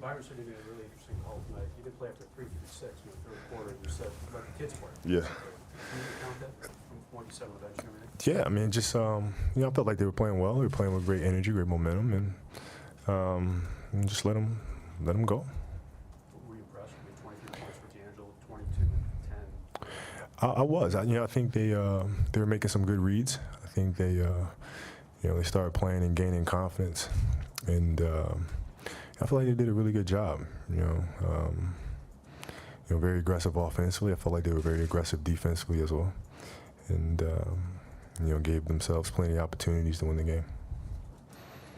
Byron said he made a really interesting call tonight. You did play after 3:56 in the third quarter, and you said let the kids play. Yeah. Can you count that from what you said on the bench and everything? Yeah, I mean, just I felt like they were playing well. They were playing with great energy, great momentum, and just let them go. Were you impressed? I mean, 23 points for D'Angelo, 22 and 10. I was. I think they were making some good reads. I think they they started playing and gaining confidence, and I feel like they did a really good job. Very aggressive offensively. I felt like they were very aggressive defensively as well, and gave themselves plenty of opportunities to win the game.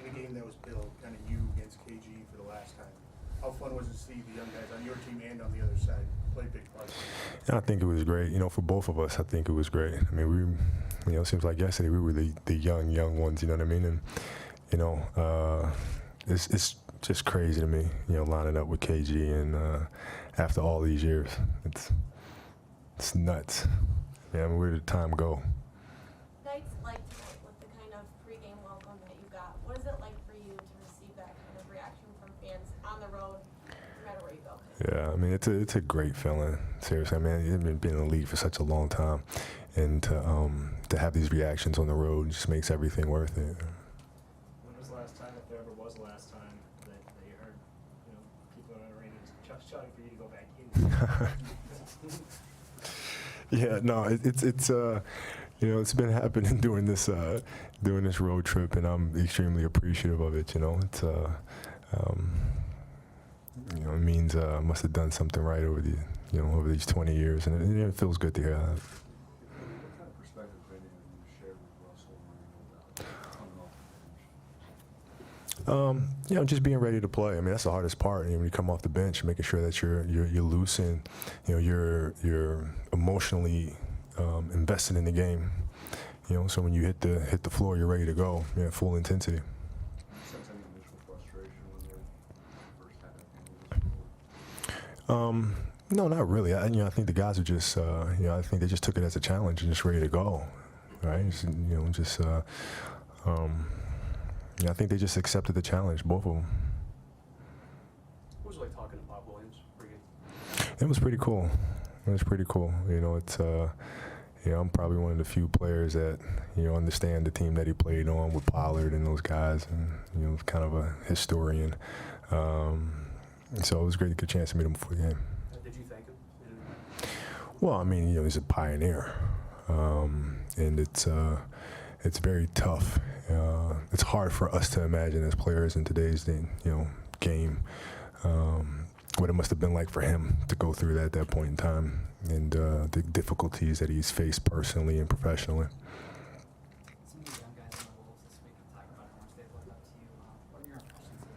In a game that was billed kind of you against KG for the last time, how fun was it to see the young guys on your team and on the other side play big parts? I think it was great. For both of us, I think it was great. I mean, it seems like yesterday we were the young ones. You know what I mean? And it's just crazy to me. Lining up with KG and after all these years, it's nuts. Yeah, I mean, where did time go? Nights like tonight, with the kind of pregame welcome that you got, what is it like for you to receive that kind of reaction from fans on the road, no matter where you go? Yeah, I mean, it's a great feeling. Seriously, I mean, I've been in the league for such a long time, and to have these reactions on the road just makes everything worth it. When was the last time, if there ever was the last time, that you heard, people in the arena just shouting for you to go back in? Yeah, no, it's been happening during this road trip, and I'm extremely appreciative of it. It's it means I must have done something right over these 20 years, and it feels good to hear that. What kind of perspective have you shared with Russell coming off the bench? Just being ready to play. I mean, that's the hardest part. When you come off the bench, making sure that you're loose and you're emotionally invested in the game. So when you hit the floor, you're ready to go. Full intensity. Sense any initial frustration when the first half? No, not really. I think the guys are just, I think they just took it as a challenge and just ready to go, right? I think they just accepted the challenge, both of them. What was it like talking to Bob Williams? It was pretty cool. It's I'm probably one of the few players that understand the team that he played on with Pollard and those guys, and kind of a historian. So it was great to get a chance to meet him before the game. Did you thank him? Well, I mean, he's a pioneer, and it's very tough. It's hard for us to imagine as players in today's game what it must have been like for him to go through that at that point in time, and the difficulties that he's faced personally and professionally. Some of the young guys on the Wolves this week have talked about how much they've looked up to you. What are your impressions of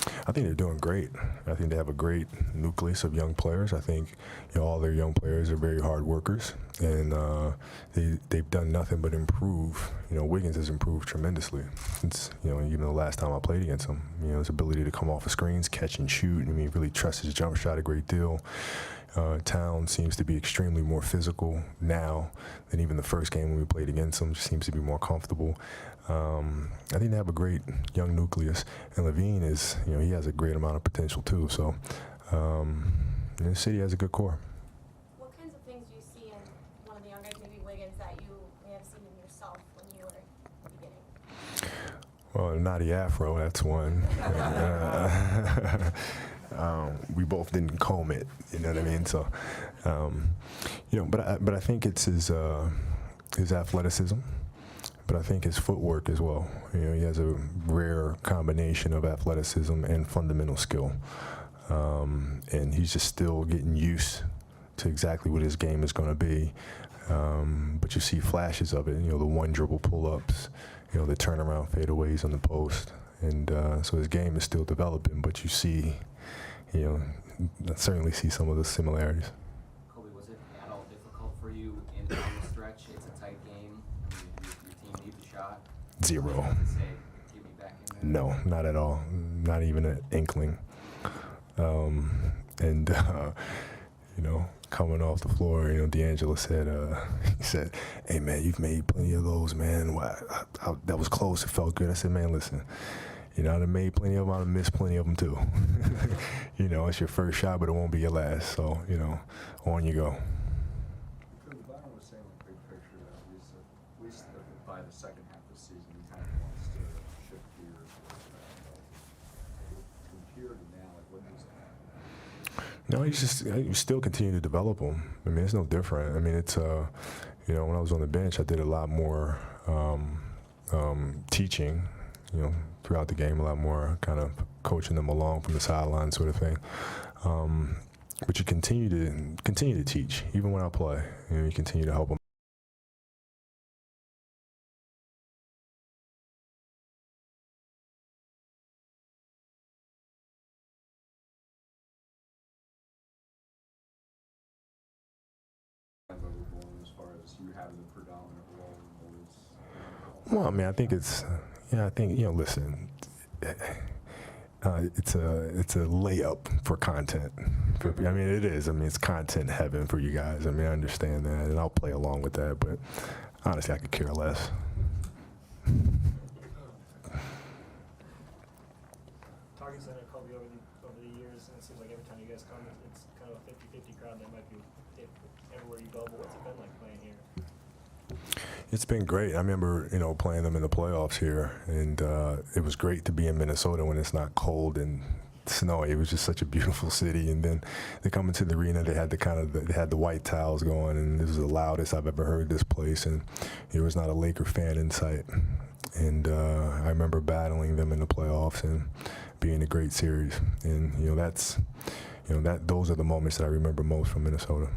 that? I think they're doing great. I think they have a great nucleus of young players. I think all their young players are very hard workers, and they've done nothing but improve. Wiggins has improved tremendously since even the last time I played against him. His ability to come off of screens, catch and shoot. I mean, really trusts his jump shot a great deal. Town seems to be extremely more physical now than even the first game when we played against him. Just seems to be more comfortable. I think they have a great young nucleus, and Levine is, he has a great amount of potential too. So, the city has a good core. What kinds of things do you see in one of the young guys, maybe Wiggins, that you may have seen in yourself when you were beginning? Well, naughty afro, that's one. We both didn't comb it, you know what I mean? So, but I think it's his athleticism. But I think his footwork as well. He has a rare combination of athleticism and fundamental skill. And he's just still getting used to exactly what his game is going to be. But you see flashes of it, the one dribble pull-ups, the turnaround fadeaways on the post. And so his game is still developing, but you see, I certainly see some of the similarities. Kobe, was it at all difficult for you in the stretch? It's a tight game. Your team needs a shot. Zero. To say, get me back in there? No, not at all. Not even an inkling. Coming off the floor, D'Angelo said, he said, "Hey man, you've made plenty of those, man. That was close. It felt good." I said, "Man, listen, You know, I've made plenty of them. I've missed plenty of them too. You know, it's your first shot, but it won't be your last. So, you know, on you go. Because Byron was saying, like, big picture, that at least by the second half of the season, he kind of wants to shift gears. From here to now, like, what needs to happen? No, you still continue to develop them. I mean, it's no different. I mean, it's you know, when I was on the bench, I did a lot more teaching, you know, throughout the game, a lot more kind of coaching them along from the sideline sort of thing. But you continue to teach, even when I play. You know, you continue to help them. As far as you having the predominant role in always. Well, I mean, I think it's, yeah, I think, you know, listen, it's a layup for content. I mean, it is. I mean, it's content heaven for you guys. I mean, I understand that, and I'll play along with that, but honestly, I could care less. Target's been a Kobe over the years, and it seems like every time you guys come, it's kind of a 50-50 crowd. That might be everywhere you go, but what's it been like playing here? It's been great. I remember, you know, playing them in the playoffs here, and it was great to be in Minnesota when it's not cold and snowy. It was just such a beautiful city. And then they come into the arena, they had the white tiles going, and this was the loudest I've ever heard this place, and there was not a Laker fan in sight. And I remember battling them in the playoffs and being a great series. And you know, those are the moments that I remember most from Minnesota.